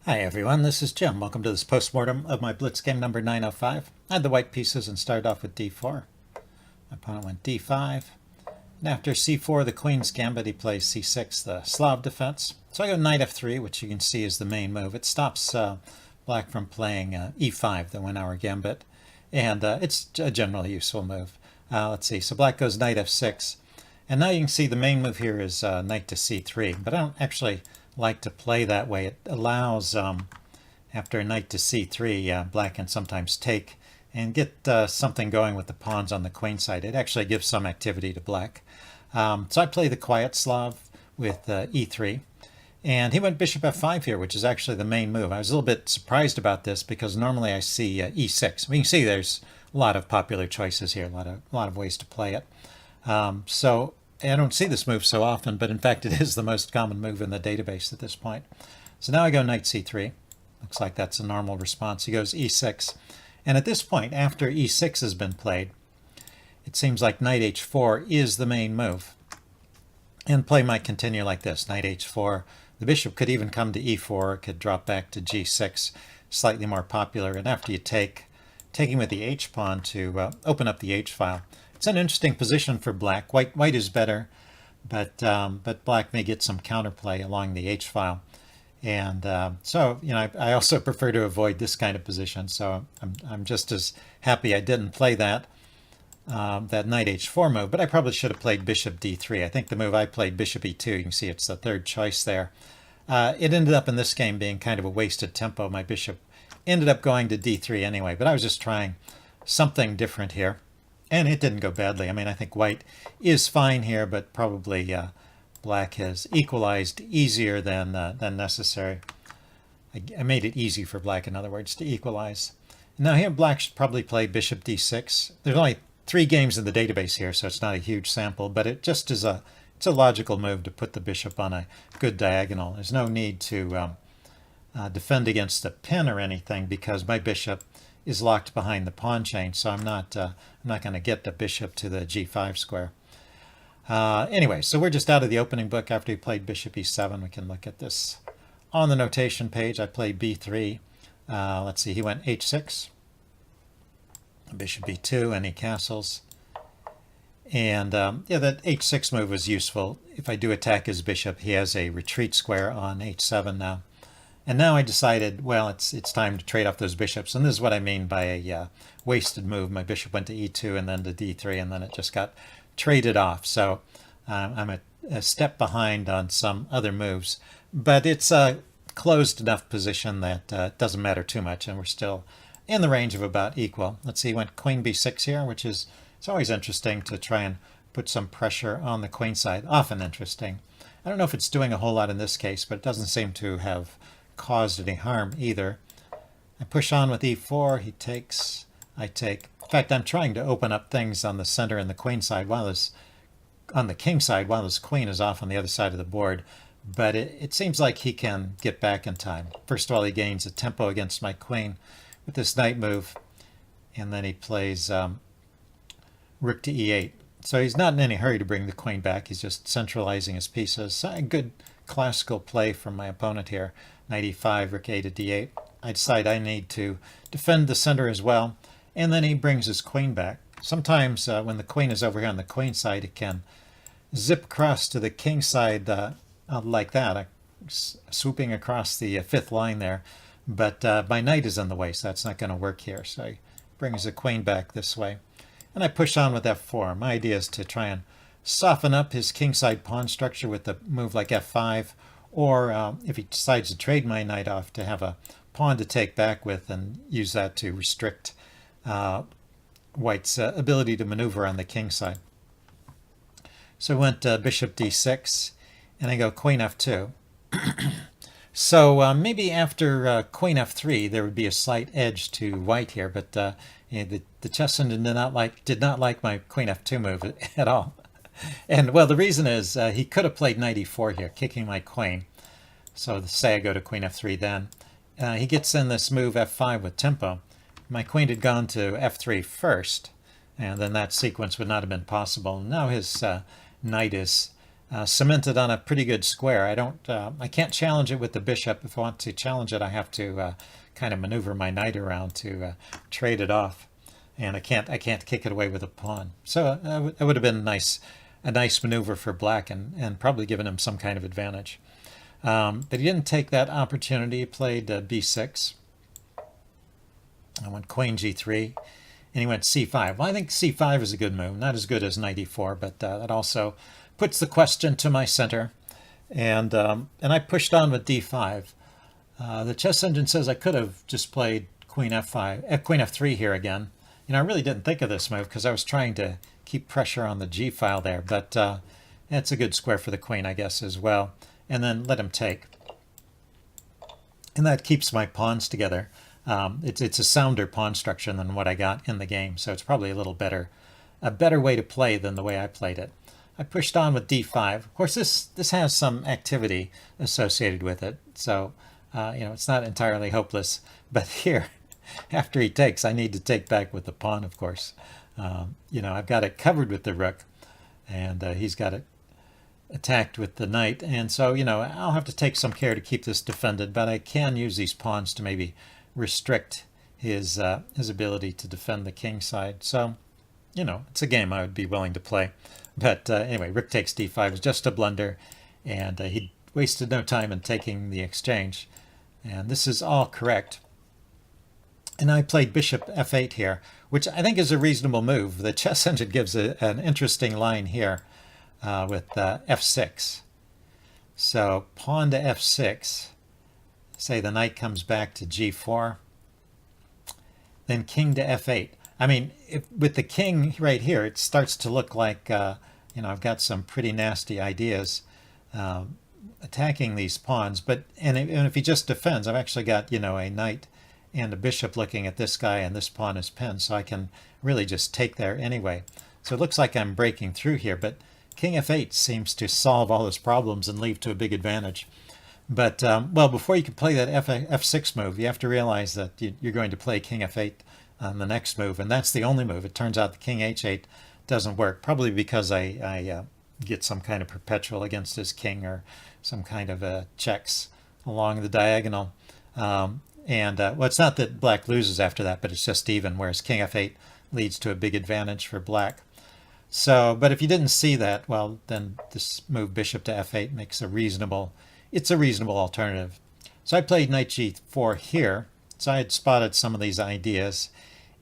Hi everyone, this is Jim. Welcome to this postmortem of my Blitz game number 905. I had the white pieces and started off with d4. My opponent went d5. And after c4, the queen's gambit, he plays c6, the Slav defense. So I go knight f3, which you can see is the main move. It stops black from playing e5, the 1-hour gambit. And it's a generally useful move. Let's see, so black goes knight f6. And now you can see the main move here is knight to c3, but I don't actually like to play that way. It allows, after knight to c3, black can sometimes take and get something going with the pawns on the queen side. It actually gives some activity to black. So I play the quiet Slav with e3. And he went bishop f5 here, which is actually the main move. I was a little bit surprised about this because normally I see e6. We can see there's a lot of popular choices here, a lot of ways to play it. So I don't see this move so often, but in fact it is the most common move in the database at this point. So now I go knight c3. Looks like that's a normal response. He goes e6. And at this point, after e6 has been played, it seems like knight h4 is the main move. And play might continue like this, knight h4. The bishop could even come to e4, could drop back to g6, slightly more popular. And after you taking with the h pawn to open up the h file. It's an interesting position for black. White is better, but black may get some counterplay along the h file. And so, I also prefer to avoid this kind of position. So I'm just as happy I didn't play that knight h4 move, but I probably should have played bishop d3. I think the move I played, bishop e2, you can see it's the third choice there. It ended up in this game being kind of a wasted tempo. My bishop ended up going to d3 anyway, but I was just trying something different here. And it didn't go badly. I mean, I think white is fine here, but probably black has equalized easier than necessary. I made it easy for black, in other words, to equalize. Now here black should probably play bishop d6. There's only 3 games in the database here, so it's not a huge sample, but it just is it's a logical move to put the bishop on a good diagonal. There's no need to defend against a pin or anything because my bishop is locked behind the pawn chain, so I'm not going to get the bishop to the g5 square. Anyway, so we're just out of the opening book. After he played bishop e7, we can look at this on the notation page. I played b3. Let's see, he went h6, bishop b2, and he castles. And yeah, that h6 move was useful. If I do attack his bishop, he has a retreat square on h7 now. And now I decided, well, it's time to trade off those bishops. And this is what I mean by a wasted move. My bishop went to e2 and then to d3, and then it just got traded off. So I'm a step behind on some other moves. But it's a closed enough position that it doesn't matter too much, and we're still in the range of about equal. Let's see, he went queen b6 here, which is it's always interesting to try and put some pressure on the queen side. Often interesting. I don't know if it's doing a whole lot in this case, but it doesn't seem to have caused any harm either. I push on with e4, he takes, I take. In fact, I'm trying to open up things on the center and the queen side on the king side while his queen is off on the other side of the board. But it seems like he can get back in time. First of all, he gains a tempo against my queen with this knight move, and then he plays rook to e8. So he's not in any hurry to bring the queen back. He's just centralizing his pieces. A good classical play from my opponent here. Knight e5, rook a to d8. I decide I need to defend the center as well. And then he brings his queen back. Sometimes when the queen is over here on the queen side, it can zip across to the king side like that, swooping across the 5th line there. But my knight is in the way, so that's not going to work here. So he brings the queen back this way. And I push on with f4. My idea is to try and soften up his kingside pawn structure with a move like f5, or if he decides to trade my knight off, to have a pawn to take back with and use that to restrict white's ability to maneuver on the king side. So I went bishop d6, and I go queen f2. So maybe after queen f3 there would be a slight edge to white here, but the chessman did not like my queen f2 move at all. And well, the reason is he could have played knight e4 here, kicking my queen. So say I go to queen f3 then. He gets in this move f5 with tempo. My queen had gone to f3 first, and then that sequence would not have been possible. Now his knight is cemented on a pretty good square. I can't challenge it with the bishop. If I want to challenge it, I have to kind of maneuver my knight around to trade it off, and I can't kick it away with a pawn. So it would have been a nice maneuver for black, and probably given him some kind of advantage. But he didn't take that opportunity. He played b6. I went queen g3, and he went c5. Well, I think c5 is a good move. Not as good as knight e4, but that also puts the question to my center. And I pushed on with d5. The chess engine says I could have just played queen f5, queen f3 here again. I really didn't think of this move because I was trying to keep pressure on the g file there, but it's a good square for the queen, I guess, as well. And then let him take. And that keeps my pawns together. It's a sounder pawn structure than what I got in the game, so it's probably a better way to play than the way I played it. I pushed on with d5. Of course, this has some activity associated with it, so it's not entirely hopeless. But here, after he takes, I need to take back with the pawn, of course. I've got it covered with the rook, and he's got it attacked with the knight, and so I'll have to take some care to keep this defended, but I can use these pawns to maybe restrict his ability to defend the king side. So it's a game I would be willing to play. But anyway, rook takes d5 is just a blunder, and he wasted no time in taking the exchange, and this is all correct. And I played bishop f8 here, which I think is a reasonable move. The chess engine gives an interesting line here with f6. So pawn to f6, say the knight comes back to g4, then king to f8. I mean, with the king right here, it starts to look like, I've got some pretty nasty ideas attacking these pawns. And if he just defends, I've actually got, a knight and a bishop looking at this guy, and this pawn is pinned, so I can really just take there anyway. So it looks like I'm breaking through here, but king f8 seems to solve all his problems and leave to a big advantage. But, well, before you can play that f6 move, you have to realize that you're going to play king f8 on the next move, and that's the only move. It turns out the king h8 doesn't work, probably because I get some kind of perpetual against his king, or some kind of checks along the diagonal. Well, it's not that black loses after that, but it's just even, whereas king f8 leads to a big advantage for black. So, but if you didn't see that, well, then this move bishop to f8 makes a reasonable alternative. So I played knight g4 here. So I had spotted some of these ideas.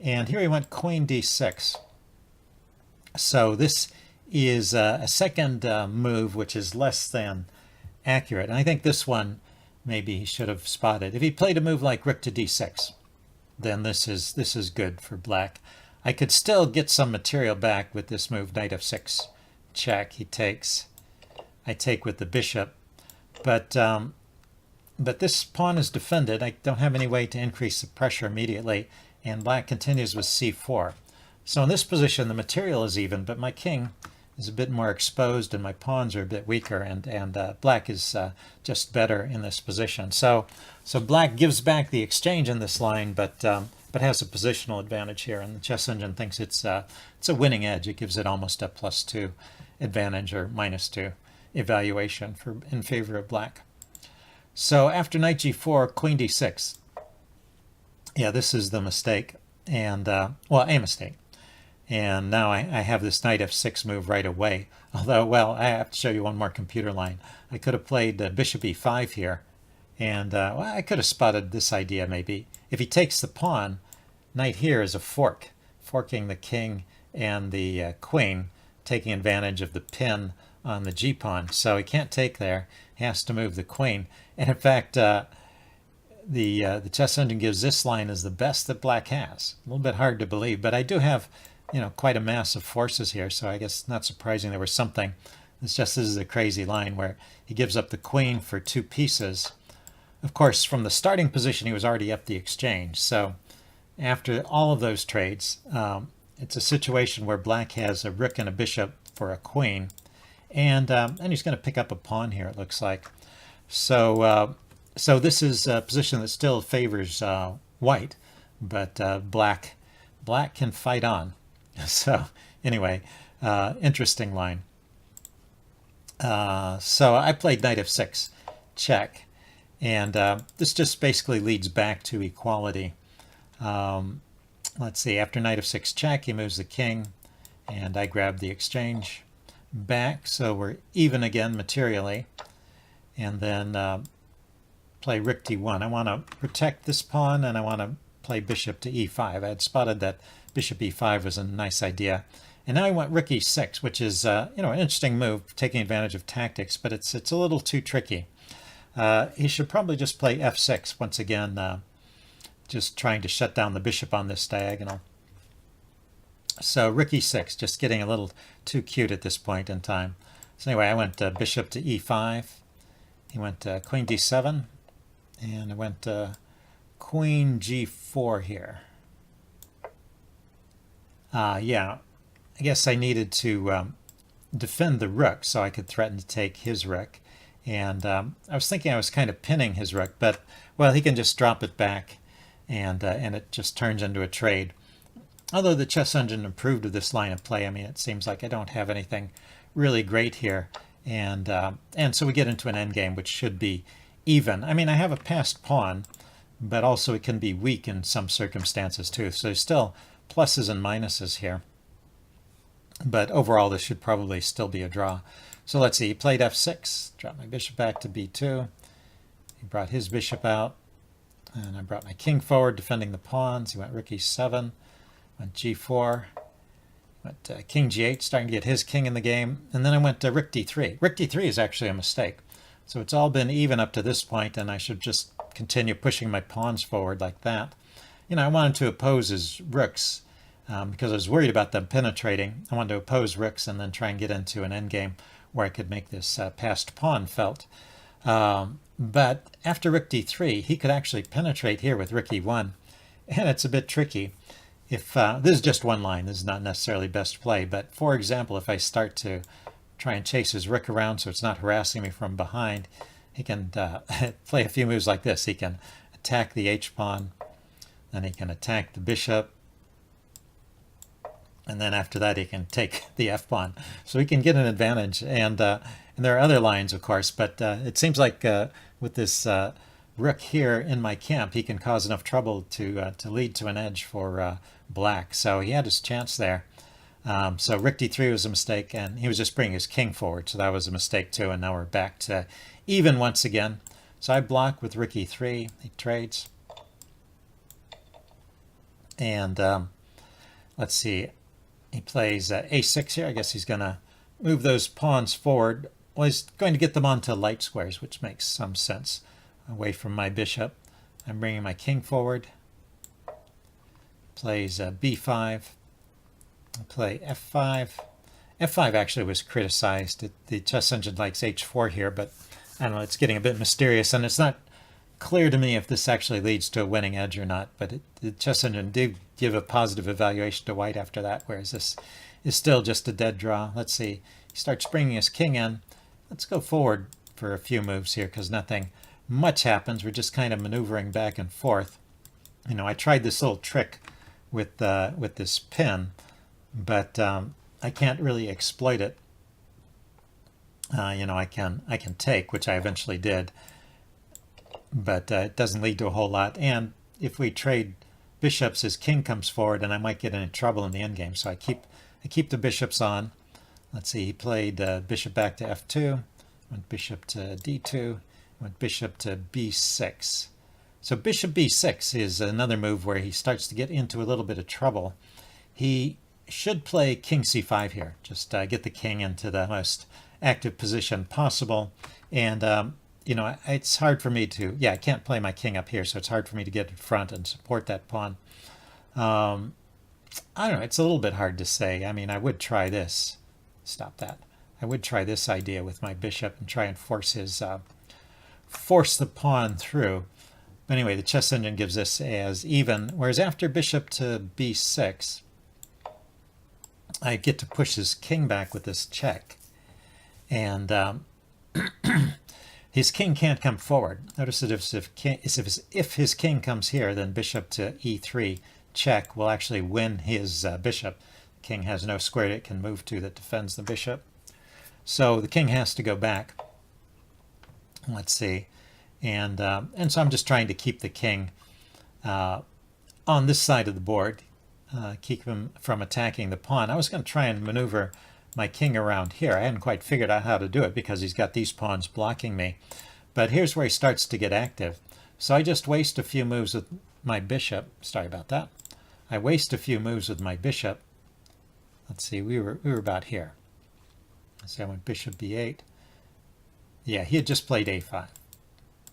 And here he went queen d6. So this is a second move which is less than accurate. And I think this one maybe he should have spotted. If he played a move like rook to d6, then this is good for black. I could still get some material back with this move, knight f6 check. He takes. I take with the bishop. But this pawn is defended. I don't have any way to increase the pressure immediately, and black continues with c4. So in this position, the material is even, but my king is a bit more exposed, and my pawns are a bit weaker, and black is just better in this position. So black gives back the exchange in this line, but has a positional advantage here, and the chess engine thinks it's a winning edge. It gives it almost a +2 advantage, or -2 evaluation in favor of black. So after knight g4, queen d6. Yeah, this is the mistake, and well, a mistake. And now I have this knight f6 move right away. Although, well, I have to show you one more computer line. I could have played bishop e5 here, and well, I could have spotted this idea maybe. If he takes the pawn, knight here is a forking the king and the queen, taking advantage of the pin on the g-pawn. So he can't take there. He has to move the queen. And in fact, the chess engine gives this line as the best that black has. A little bit hard to believe, but I do have, quite a mass of forces here, so I guess not surprising there was something. This is a crazy line where he gives up the queen for 2 pieces. Of course, from the starting position, he was already up the exchange. So after all of those trades, it's a situation where black has a rook and a bishop for a queen, and he's going to pick up a pawn here, it looks like. So this is a position that still favors white, but black can fight on. So anyway, interesting line. So I played knight f6 check, and this just basically leads back to equality. Let's see, after knight f6 check, he moves the king, and I grab the exchange back, so we're even again materially. And then play rook d1. I want to protect this pawn, and I want to play bishop to e5. I had spotted that bishop e5 was a nice idea. And now I want rook e6, which is an interesting move, taking advantage of tactics, but it's a little too tricky. He should probably just play f6 once again, just trying to shut down the bishop on this diagonal. So rook e6, just getting a little too cute at this point in time. So anyway, I went bishop to e5. He went queen d7, and I went queen g4 here. Yeah, I guess I needed to defend the rook so I could threaten to take his rook. And I was thinking I was kind of pinning his rook, but, well, he can just drop it back, and it just turns into a trade. Although the chess engine approved of this line of play, I mean, it seems like I don't have anything really great here. And so we get into an endgame, which should be even. I mean, I have a passed pawn, but also it can be weak in some circumstances too. So there's still pluses and minuses here. But overall, this should probably still be a draw. So let's see, he played f6, dropped my bishop back to b2. He brought his bishop out, and I brought my king forward, defending the pawns. He went rook e7, went g4, went king g8, starting to get his king in the game. And then I went rook d3. Rook d3 is actually a mistake. So it's all been even up to this point, and I should just continue pushing my pawns forward like that. I wanted to oppose his rooks because I was worried about them penetrating. I wanted to oppose rooks and then try and get into an endgame where I could make this passed pawn felt. But after rook d3, he could actually penetrate here with rook e1, and it's a bit tricky. If this is just one line, this is not necessarily best play, but for example, if I start to try and chase his rook around so it's not harassing me from behind, he can play a few moves like this. He can attack the h-pawn, then he can attack the bishop, and then after that he can take the f-pawn. So he can get an advantage, and there are other lines, of course, but it seems like with this rook here in my camp, he can cause enough trouble to lead to an edge for black. So he had his chance there. So rook d3 was a mistake, and he was just bringing his king forward, so that was a mistake too, and now we're back to even once again. So I block with rook e3, he trades. And let's see, he plays a6 here. I guess he's going to move those pawns forward. Well, he's going to get them onto light squares, which makes some sense, away from my bishop. I'm bringing my king forward. Plays b5. I play f5. f5 actually was criticized. The chess engine likes h4 here, but I don't know, it's getting a bit mysterious, and it's not clear to me if this actually leads to a winning edge or not, but the chess engine did give a positive evaluation to white after that, whereas this is still just a dead draw. Let's see, he starts bringing his king in. Let's go forward for a few moves here because nothing much happens. We're just kind of maneuvering back and forth. I tried this little trick with this pin, but I can't really exploit it. I can take, which I eventually did, but it doesn't lead to a whole lot. And if we trade bishops, his king comes forward, and I might get into trouble in the endgame. So I keep the bishops on. Let's see, he played bishop back to f2, went bishop to d2, went bishop to b6. So bishop b6 is another move where he starts to get into a little bit of trouble. He should play king c5 here, just get the king into the most active position possible. And it's hard for me to, I can't play my king up here, so it's hard for me to get in front and support that pawn. I don't know, it's a little bit hard to say. I mean, I would try this. Stop that. I would try this idea with my bishop and try and force the pawn through. But anyway, the chess engine gives this as even, whereas after bishop to b6, I get to push his king back with this check. And his king can't come forward. Notice that if his king comes here, then bishop to e3 check will actually win his bishop. The king has no square it can move to that defends the bishop. So the king has to go back. Let's see. And so I'm just trying to keep the king on this side of the board, keep him from attacking the pawn. I was going to try and maneuver my king around here. I hadn't quite figured out how to do it because he's got these pawns blocking me. But here's where he starts to get active. So I just waste a few moves with my bishop. Sorry about that. I waste a few moves with my bishop. Let's see, we were about here. So I went bishop b8. Yeah, he had just played a5.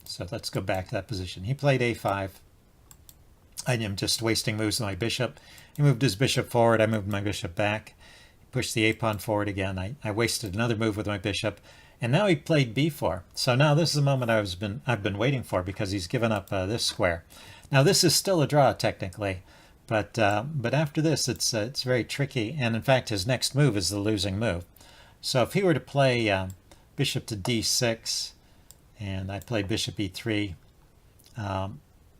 So let's go back to that position. He played a5. I am just wasting moves with my bishop. He moved his bishop forward. I moved my bishop back. He pushed the a-pawn forward again. I wasted another move with my bishop. And now he played b4. So now this is the moment I've been waiting for, because he's given up this square. Now this is still a draw technically, but after this it's very tricky. And in fact, his next move is the losing move. So if he were to play bishop to d6, and I play bishop e3,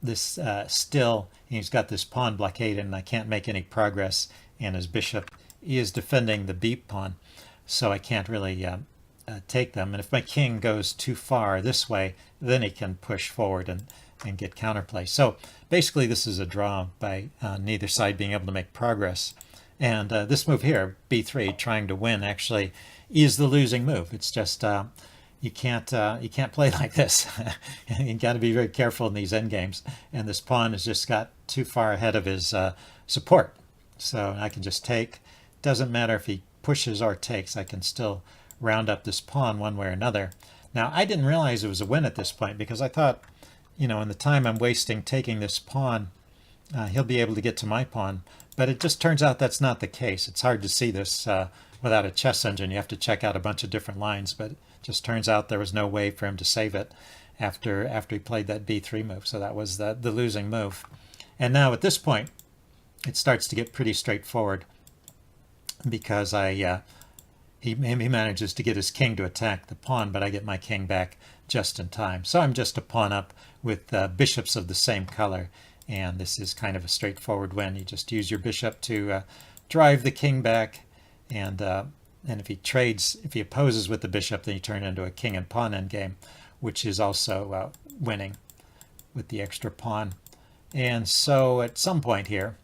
this still, he's got this pawn blockade and I can't make any progress, and his bishop is defending the b pawn, so I can't really take them. And if my king goes too far this way, then he can push forward and get counterplay. So basically this is a draw by neither side being able to make progress. And this move here, b3, trying to win, actually is the losing move. It's just you can't play like this. You got to be very careful in these endgames. And this pawn has just got too far ahead of his support. So I can just take. Doesn't matter if he pushes or takes. I can still round up this pawn one way or another. Now I didn't realize it was a win at this point, because I thought, in the time I'm wasting taking this pawn, he'll be able to get to my pawn. But it just turns out that's not the case. It's hard to see this without a chess engine. You have to check out a bunch of different lines, but it just turns out there was no way for him to save it after he played that b3 move. So that was the losing move. And now at this point, it starts to get pretty straightforward, because he manages to get his king to attack the pawn, but I get my king back just in time. So I'm just a pawn up with bishops of the same color, and this is kind of a straightforward win. You just use your bishop to drive the king back, and if he opposes with the bishop, then you turn it into a king and pawn endgame, which is also winning with the extra pawn. And so at some point here,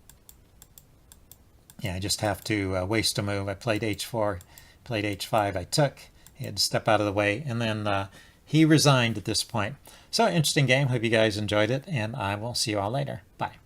I just have to waste a move. I played h4, played h5, I took. He had to step out of the way, and then he resigned at this point. So interesting game. Hope you guys enjoyed it, and I will see you all later. Bye.